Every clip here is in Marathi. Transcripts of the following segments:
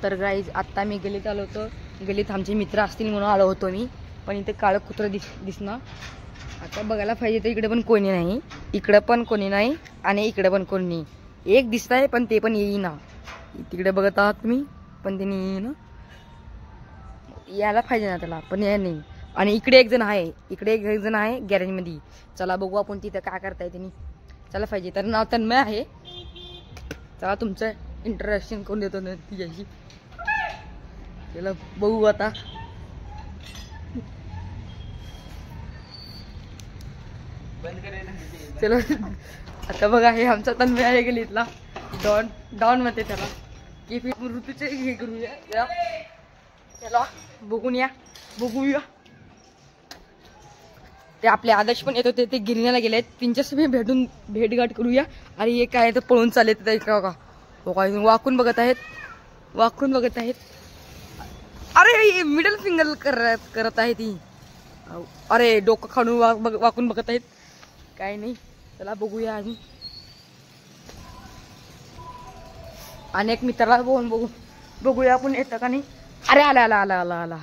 तर गाईज आत्ता मी गलीत आलो होतो, गलीत आमचे मित्र असतील म्हणून आलो होतो मी, पण इथे काळं कुत्रं दिसणार. आता बघायला पाहिजे तर इकडे पण कोणी नाही, इकडे पण कोणी नाही आणि इकडे पण कोणी नाही. एक दिसत आहे पण ते पण येईना. तिकडे बघत आहात तुम्ही, पण ते येईना. यायला पाहिजे ना त्याला, पण या नाही. आणि इकडे एक जण आहे, इकडे एक जण आहे गॅरेजमध्ये. चला बघू आपण तिथं काय करताय त्यांनी. चला पाहिजे. तर नाव तन्मय आहे. चला तुमचं इंट्रोडक्शन करून देतो ना तिच्याशी. चला बघू आता. चलो आता बघा, हे आमचा तन्मय आहे गलीतला डॉन. डॉन म्हणते त्याला. की ऋतूचे हे करूया. चला बघूया. ते आपले आदर्श पण येत होते, ते गिरण्याला गेले. त्यांच्याशी भेटगाठ करूया. अरे हे काय तर पळून चालले का वाकून बघत आहेत. अरे मिडल फिंगर करत आहे ती. अरे डोकं खाणून वाकून बघत आहेत. काय नाही, चला बघूया अजून. अनेक मित्राला बघूया आपण येतं का नाही. अरे आला.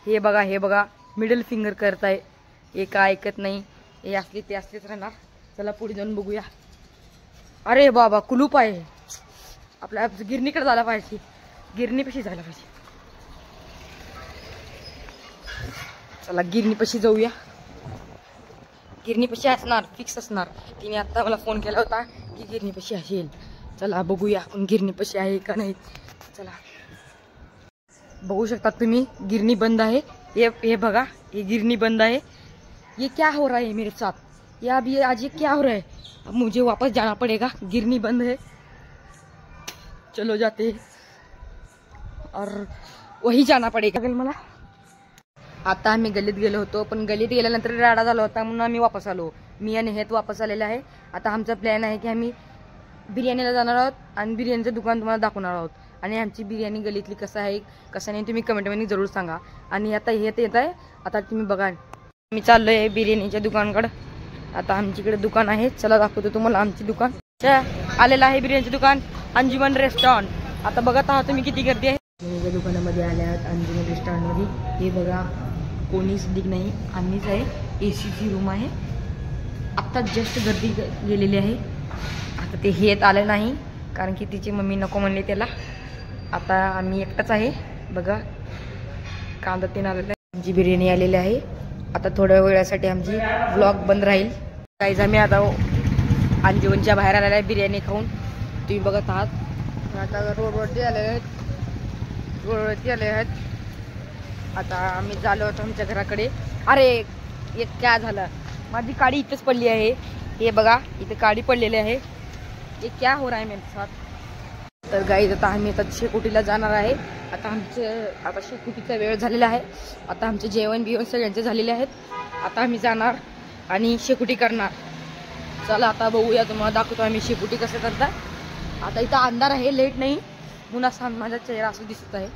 हे बघा मिडल फिंगर करताय. हे काय ऐकत नाही. हे असले ते असलेच राहणार. चला पुढे जाऊन बघूया. अरे बाबा कुलूप आहे. आपल्या गिरणीकडे जायला पाहिजे, गिरणीपाशी जायला पाहिजे. चला गिरणीपाशी जाऊया. गिरणीपाशी असणार, फिक्स असणार. तिने आता मला फोन केला होता की गिरणीपाशी असेल. चला बघूया आपण गिरणीपाशी आहे का नाही. चला बघू शकता तुम्ही, गिरनी बंद आहे. ये बघा, ये गिरनी बंद है. ये क्या हो रहा है मेरे साथ? ये अभी आज ये क्या हो रहा है? अब मुझे वापस जाना पड़ेगा, गिरनी बंद है. चलो जाते और वही जाना पड़ेगा मला. आता आम्ही गलीत गेलो होतो, पण गलीत गेल्यानंतर राडा झाला होता म्हणून आम्ही वापस आलो. मी आणि हेत वापस आलेला आहे. आता आमचा प्लॅन आहे की आम्ही बिर्याणीला जाणार आहोत आणि बिर्याणीचं दुकान तुम्हाला दाखवणार आहोत. आणि आमची बिर्याणी गलीतली कसं आहे कसं नाही तुम्ही कमेंटमध्ये जरूर सांगा. आणि आता हे येत आहे, आता तुम्ही बघा. मी चाललोय बिर्याणीच्या दुकानाकडे. आता आमच्याकडे दुकान आहे, चला दाखवतो तुम्हाला आमची दुकान. आलेलं आहे बिर्याणीचं दुकान, अंजुमन रेस्टॉरंट. आता बघत आहात तुम्ही किती गर्दी आहे. बिर्याणीच्या दुकानामध्ये आले आहात अंजुमन रेस्टॉरंटमध्ये. हे बघा कोणीच दिख नाही, आम्हीच आहे. AC ची रूम आहे. आत्ता जस्ट गर्दी गेलेली आहे. आता ते हेत आलं नाही कारण की तिची मम्मी नको म्हणले त्याला. आता आम्ही एकटाच आहे. बघा कांदा तीन आलेला आहे. आमची बिर्याणी आलेली आहे. आता थोड्या वेळासाठी आमची ब्लॉग बंद राहील. काहीच आम्ही आता अंजुमनच्या बाहेर आलेला आहे बिर्याणी खाऊन, तुम्ही बघत आहात. आता रोडवरती आले आहेत. आता आम्ही झालो होतो आमच्या घराकडे. अरे एक काय झालं, माझी गाडी इथंच पडली आहे. हे बघा इथे गाडी पडलेली आहे. ये क्या हो रहा है मेरे साथ. तर गाईज आता आम्ही आता शेकोटीला जाणार आहे. आता शेकोटीचा वेळ झालेला आहे. आता आमचे जेवण बिवण सगळ्यांचे झालेले आहेत. आता आम्ही जाणार आणि शेकोटी करणार. चला आता बघूया, तुम्हाला दाखवतो आम्ही शेकोटी कसं करता. आता इथं अंधार आहे, लेट नाही म्हणून असा माझा चेहरा असं दिसत आहे.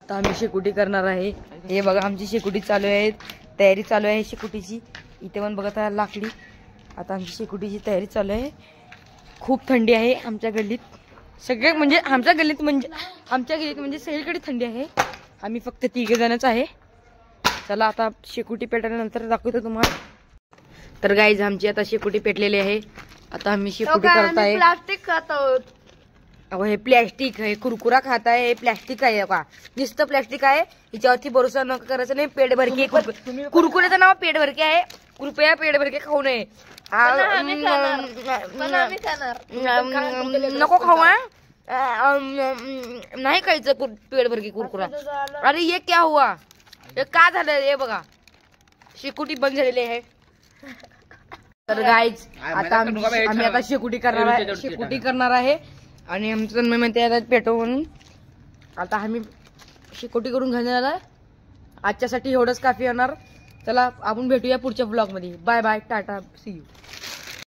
आता आम्ही शेकोटी करणार आहे. हे बघा आमची शेकोटी चालू आहे, तयारी चालू आहे शेकोटीची. इथे पण बघत आहे लाकडी. आता आमची शेकोटीची तयारी चालू आहे. खूप थंडी आहे आमच्या गल्लीत. आमच्या गल्लीत म्हणजे सगळीकडे थंडी आहे. आम्ही फक्त 3 जणच आहे. चला आता शेकोटी पेटल्यानंतर दाखवतो तुम्हाला. तर गाईज आमची आता शेकोटी पेटलेली आहे. आता आम्ही शेकोटी करताय. प्लास्टिक खात आहोत. अहो हे प्लॅस्टिक आहे, कुरकुरा खाताय. हे प्लॅस्टिक आहे का, नुसतं प्लॅस्टिक आहे. हिच्यावरती भरोसा नका करायचं नाही. पेट भरके कुरकुऱ्याचं नाव पेट भरके आहे. कृपया पेट भरके खाऊ नये. नको खाऊ. नाही खायचं पेट भरके कुरकुरा. अरे ये क्या हुआ, हे का झालं. हे बघा शेकोटी बंद झालेली आहे. तर गाईज आता आम्ही आता शेकोटी करणार आहे. आणि आमचं म्हणते आता पेटो म्हणून. आता आम्ही शेकोटी करून घेणार आहे. आजच्यासाठी एवढंच काफी होणार. चला आपण भेटूया पुढच्या ब्लॉग मध्ये. Bye bye, tata, see you.